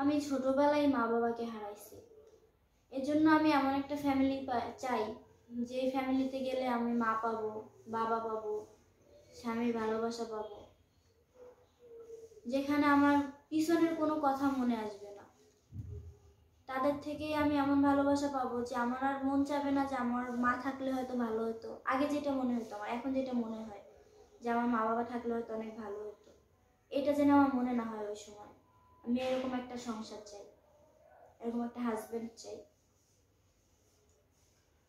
আমি ছোটবেলায় মা বাবাকে হারাইছি। এজন্য আমি এমন একটা ফ্যামিলি চাই, যে ফ্যামিলিতে গেলে আমি মা পাবো, বাবা পাবো, স্বামীর ভালোবাসা পাবো, যেখানে আমার পিছনের কোনো কথা মনে আসবে না। তাদের থেকেই আমি এমন ভালোবাসা পাবো যে আমার আর মন চাবে না যে আমার মা থাকলে হয়তো ভালো হতো। আগে যেটা মনে হতো আমার, এখন যেটা মনে হয় যে আমার মা বাবা থাকলে হয়তো অনেক ভালো হতো, এটা যেন আমার মনে না হয় ওই সময়। আমি এরকম একটা সংসার চাই, এরকম একটা হাজবেন্ড চাই।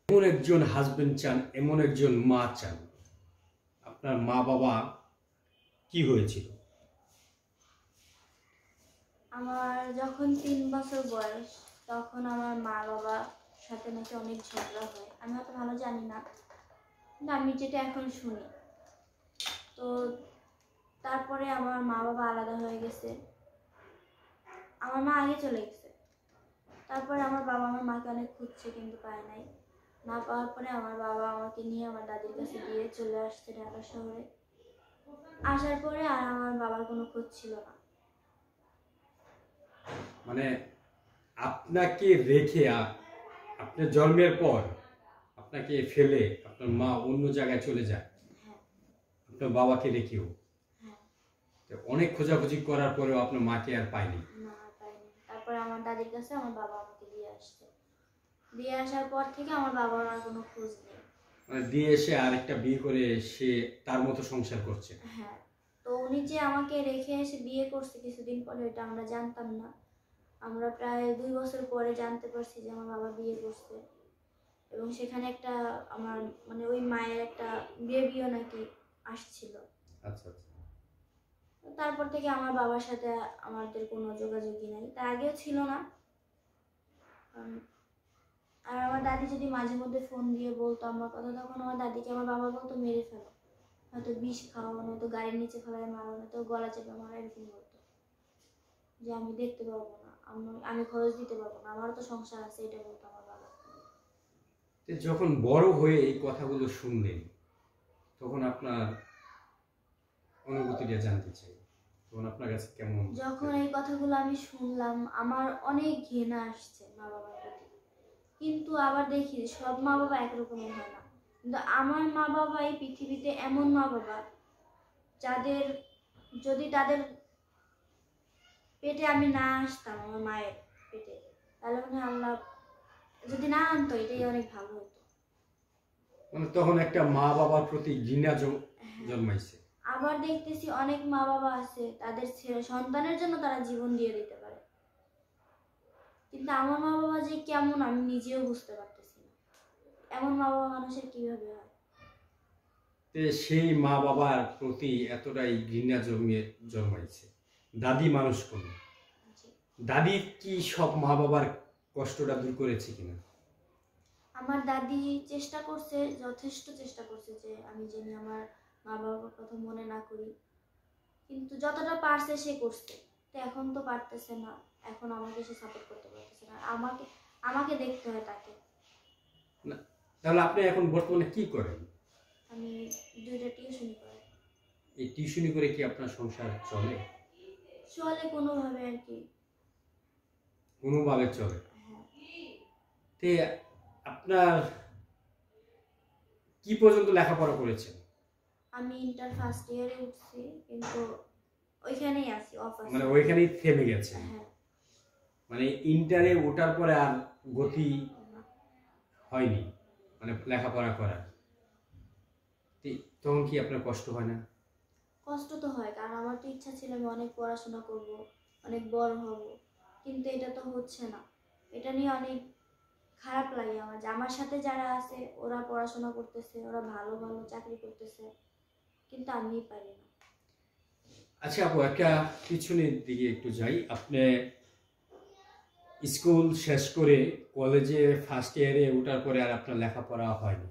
এমন একজন হাজবেন্ড চান, এমন একজন মা চান। আপনার মা বাবা কি হয়েছিল? আমার যখন 3 বছর বয়স, তখন আমার মা বাবার সাথে নাকি অনেক ঝগড়া হয়। আমি অত ভালো জানি না, কিন্তু আমি যেটা এখন শুনি। তো তারপরে আমার মা বাবা আলাদা হয়ে গেছে। আমার মা আগে চলে গেছে। তারপরে আমার বাবা আমার মাকে অনেক খুঁজছে, কিন্তু পায় নাই। না পাওয়ার পরে আমার বাবা আমাকে নিয়ে আমার দাদির কাছে দিয়ে চলে আসছে ঢাকা শহরে। আসার পরে আর আমার বাবার কোনো খোঁজ ছিল না। মানে আপনাকে রেখে আপনার জন্মের পর আপনাকে ফেলে আপনার মা অন্য জায়গায় চলে যায়, হ্যাঁ, আপনার বাবাকে রেখেও। হ্যাঁ। তো অনেক খোঁজাখুঁজি করার পরেও আপনার মাকে আর পাইনি। না, পাইনি। তারপরে আমার দাদির কাছে আমার বাবা আমাকে দিয়ে আসছে। দিয়ে আসার পর থেকে আমার বাবার আর কোনো খোঁজ নেই। মানে দিয়ে এসে আরেকটা বিয়ে করে সে তার মতো সংসার করছে। হ্যাঁ, তো উনি যে আমাকে রেখে এসে বিয়ে করছে কিছুদিন পরে, এটা আমরা জানতাম না। আমরা প্রায় 2 বছর পরে জানতে পারছি যে আমার বাবা বিয়ে করছে। এবং সেখানে একটা আমার মানে ওই মায়ের একটা বেবিও নাকি আসছিল। আচ্ছা আচ্ছা। তারপর থেকে আমার বাবার সাথে আমাদের কোনো যোগাযোগই নাই, তার আগেও ছিল না। আর আমার দাদি যদি মাঝে মধ্যে ফোন দিয়ে বলতো আমার কথা, তখন আমার দাদিকে আমার বাবা বলতো মেরে ফেলো, হয়তো বিষ খাওয়া, নয়তো গাড়ির নিচে ফেলায় মারো, নয়তো গলা চেপে মারা, এরকম বলতো। যে আমি দেখতে পারবো না, আমি খরচ দিতে পারবো না, আমারও তো সংসার আছে, এটা বলতো আমার বাবা। যখন বড় হয়ে এই কথাগুলো শুনলেন, তখন আপনার অনুভূতিটা জানতে চাই। তখন আপনার কাছে কেমন? যখন এই কথাগুলো আমি শুনলাম, আমার অনেক ঘৃণা আসছে মা বাবার প্রতি। কিন্তু আবার দেখি সব মা বাবা একরকমের হয় না। কিন্তু আমার মা বাবা এই পৃথিবীতে এমন মা বাবা, যাদের যদি তাদের পেটে আমি না আসতাম, আমার মায়ের পেটে, তাহলে মনে হয় আল্লাহ যদি না আনতো, এটাই অনেক ভালো হতো। মানে তখন একটা মা বাবার প্রতি ঘৃণা জন্মাইছে। আবার দেখতেছি অনেক মা বাবা আছে, তাদের সন্তানের জন্য তারা জীবন দিয়ে দিতে পারে, কিন্তু আমার মা বাবা যে কেমন আমি নিজেও বুঝতে পারতেছি না। এমন মা বাবা মানুষের কিভাবে হয়? সেই মা বাবার প্রতি এতটাই ঘৃণা জন্মাইছে। দাদি মানুষ করলো, দাদি কি সব মা বাবার কষ্টটা দূর করেছে কিনা? আমার দাদি চেষ্টা করছে, যথেষ্ট চেষ্টা করছে যে আমি যেন আমার মা বাবার কথা মনে না করি, কিন্তু যতটা পারছে সে করছে। তো এখন তো পারতেছে না, এখন আমাকে সে সাপোর্ট করতে পারতেছে না, আমাকে আমাকে দেখতে হয় তাকে। তাহলে আপনি এখন বর্তমানে কি করেন? আমি 2টা টিউশনি করাই। এই টিউশনি করে কি আপনার সংসার চলে? চলে কোনোভাবে আর কি। কোনোভাবে চলে। হ্যাঁ। তে আপনার কি পর্যন্ত লেখাপড়া করেছেন? আমি ইন্টার ফার্স্ট ইয়ারে উঠছি, কিন্তু ওইখানেই আছি, অফ আছে। মানে ওইখানেই থেমে গেছে? হ্যাঁ। মানে ইন্টারে ওঠার পরে আর গতি হয়নি মানে লেখাপড়া করার? তখন কি আপনার কষ্ট হয় না? কষ্ট তো হয়, কারণ আমার তো ইচ্ছা ছিল আমি অনেক পড়াশোনা করব, অনেক বড় হব, কিন্তু এটা তো হচ্ছে না। এটা নিয়ে অনেক খারাপ লাগে আমার, যে আমার সাথে যারা আছে ওরা পড়াশোনা করতেছে, ওরা ভালো ভালো চাকরি করতেছে, কিন্তু আমি পারি না। আচ্ছা আপু, একটা পিছনের দিকে একটু যাই। আপনি স্কুল শেষ করে কলেজে ফার্স্ট ইয়ারে ওঠার পরে আর আপনার লেখাপড়া হয়নি,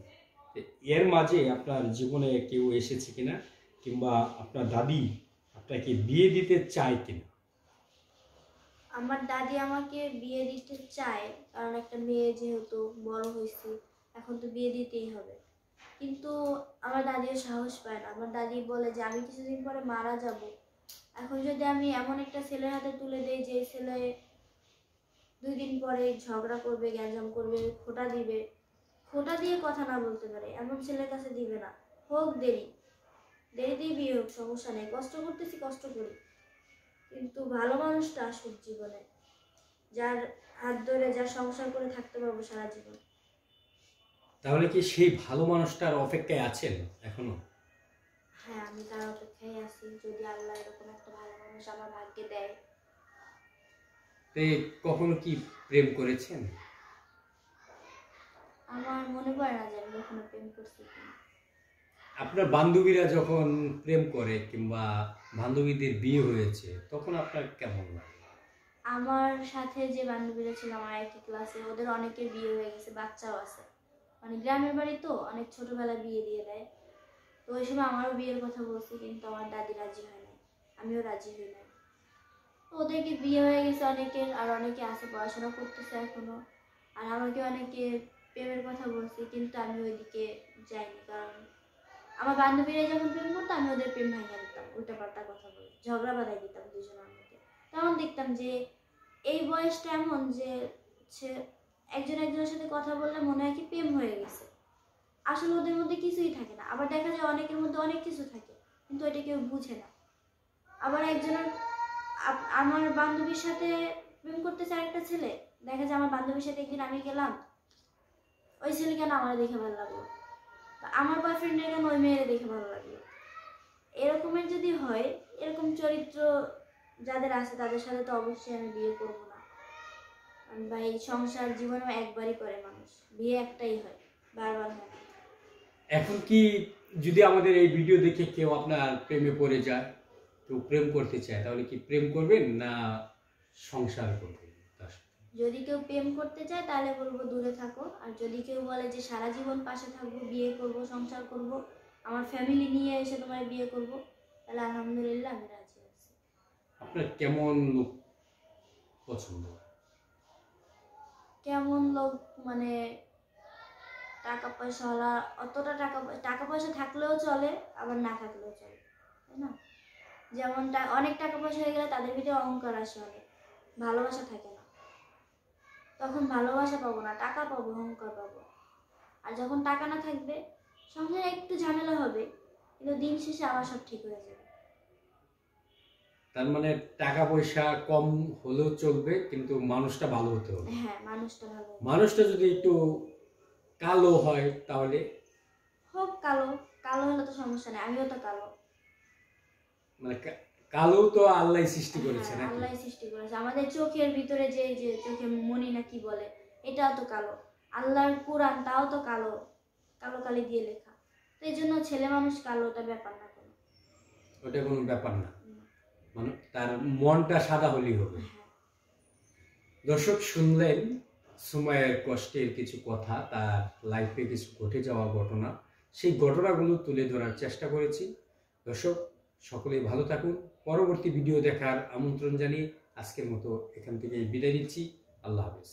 এর মাঝে আপনার জীবনে কেউ এসেছে কিনা, কিংবা আপনার দাদি আপনাকে বিয়ে দিতে চায় কিনা? আমার দাদি আমাকে বিয়ে দিতে চায়, কারণ একটা মেয়ে যেহেতু বড় হয়েছে, এখন তো বিয়ে দিতেই হবে। কিন্তু আমার দাদিও সাহস পায় না। আমার দাদি বলে যে আমি কিছুদিন পরে মারা যাব, এখন যদি আমি এমন একটা ছেলের হাতে তুলে দেই যে ছেলে দিন পরে ঝগড়া করবে, গ্যাঞ্জাম করবে, খোঁটা দিবে, খোঁটা দিয়ে কথা না বলতে পারে এমন ছেলের কাছে দিবে না। হোক দেরিতেই বিয়ে হোক, সমস্যা নেই, কষ্ট করতেছি কষ্ট করি, কিন্তু ভালো মানুষটা আসুক জীবনে, যার হাত ধরে যার সংসার করে থাকতে পারবো সারা জীবন। তাহলে কি সেই ভালো মানুষটার অপেক্ষায় আছেন এখনো? হ্যাঁ, আমি তার অপেক্ষায় আছি, যদি আল্লাহ এরকম একটা ভালো মানুষ আমার ভাগ্যে দেয়। তো কখনো কি প্রেম করেছেন? আমার মনে পড়ে না যে আমি কখনো প্রেম করছি কিনা। আপনার বান্ধবীরা যখন প্রেম করে কিংবা বান্ধবীদের বিয়ে হয়েছে তখন আপনার কেমন লাগে? আমার সাথে যে বান্ধবীরা ছিল আমার একই ক্লাসে, ওদের অনেকের বিয়ে হয়ে গেছে, বাচ্চাও আছে। মানে গ্রামের বাড়ি তো, অনেক ছোটবেলায় বিয়ে দিয়ে দেয়। তো ওই সময় আমারও বিয়ের কথা বলছি, কিন্তু আমার দাদি রাজি হয় নাই, আমিও রাজি হই নাই। তো ওদেরকে বিয়ে হয়ে গেছে অনেকের, আর অনেকে আছে পড়াশোনা করতেছে এখনো। আর আমাকে অনেকে প্রেমের কথা বলছে, কিন্তু আমি ওইদিকে যাইনি, কারণ আমার বান্ধবীরা যখন প্রেম করতো আমি ওদের প্রেম ভাঙিয়ে দিতাম, উল্টা পাল্টা কথা বলে ঝগড়া বাঁধাই দিতাম দুজনের মধ্যে। তখন দেখতাম যে এই বয়সটা এমন যে হচ্ছে একজন একজনের সাথে কথা বললে মনে হয় কি প্রেম হয়ে গেছে, আসলে ওদের মধ্যে কিছুই থাকে না। আবার দেখা যায় অনেকের মধ্যে অনেক কিছু থাকে, কিন্তু এটা কেউ বুঝে না। আবার একজনের আমার বান্ধবীর সাথে প্রেম করতেছে আরেকটা ছেলে, দেখা যায় আমার বান্ধবীর সাথে একদিন আমি গেলাম, ওই ছেলে কেন আমার দেখে ভালো লাগলো, আমার বয়ফ্রেন্ডের কেন ওই মেয়ের দেখে ভালো লাগলো। এরকমের যদি হয়, এরকম চরিত্র যাদের আছে তাদের সাথে তো অবশ্যই আমি বিয়ে করবো না। বা এই সংসার জীবনে একবারই করে মানুষ, বিয়ে একটাই হয়, বারবার হয় না। এখন কি যদি আমাদের এই ভিডিও দেখে কেউ আপনার প্রেমে পড়ে যায়, কেউ প্রেম করতে চায়, তাহলে কি প্রেম করবেন না সংসার করবেন তার সাথে? যদি কেউ প্রেম করতে চায় তাহলে বলবো দূরে থাকো, আর যদি কেউ বলে যে সারা জীবন পাশে থাকবো, বিয়ে করব, সংসার করব, আমার ফ্যামিলি নিয়ে এসে তোমার বিয়ে করব, তাহলে আলহামদুলিল্লাহ আমি রাজি আছি। আপনার কেমন লোক পছন্দ? কেমন লোক মানে টাকা পয়সাওয়ালা, অতটা টাকা পয়সা থাকলেও চলে, আবার না থাকলেও চলে, তাই না? যেমন অনেক টাকা পয়সা হয়ে গেলে তাদের ভিতরে অহংকার আসে, অনেক ভালোবাসা থাকে না, তখন ভালোবাসা পাবো না, টাকা পাবো, অহংকার পাবো। আর যখন টাকা না থাকবে, সংসারে একটু ঝামেলা হবে, কিন্তু দিন শেষে আবার সব ঠিক হয়ে যাবে। তার মানে টাকা পয়সা কম হলেও চলবে, কিন্তু মানুষটা ভালো হতে হবে। হ্যাঁ, মানুষটা ভালো মানুষটা যদি একটু কালো হয় তাহলে? হোক, কালো, কালো হলে তো সমস্যা নেই, আমিও তো কালো। মানে কালো তো আল্লাহ সৃষ্টি করেছে হ্যাঁ, নাকি? আল্লাহ সৃষ্টি করেছে। আমাদের চোখের ভিতরে যে যে চোখে মনি না কি বলে, এটাও তো কালো। আল্লাহর কোরআন তাও তো কালো, কালো কালি দিয়ে লেখা। তো এই জন্য ছেলে মানুষ কালো ওটা ব্যাপার না কোনো। ওটা কোনো ব্যাপার না, মানে তার মনটা সাদা হলেই হবে। হ্যাঁ। দর্শক শুনলেন সুমাইয়ের কষ্টের কিছু কথা, তার লাইফে কিছু ঘটে যাওয়া ঘটনা, সেই ঘটনাগুলো তুলে ধরার চেষ্টা করেছি। দর্শক সকলেই ভালো থাকুন, পরবর্তী ভিডিও দেখার আমন্ত্রণ জানিয়ে আজকের মতো এখান থেকে বিদায় নিচ্ছি। আল্লাহ হাফেজ।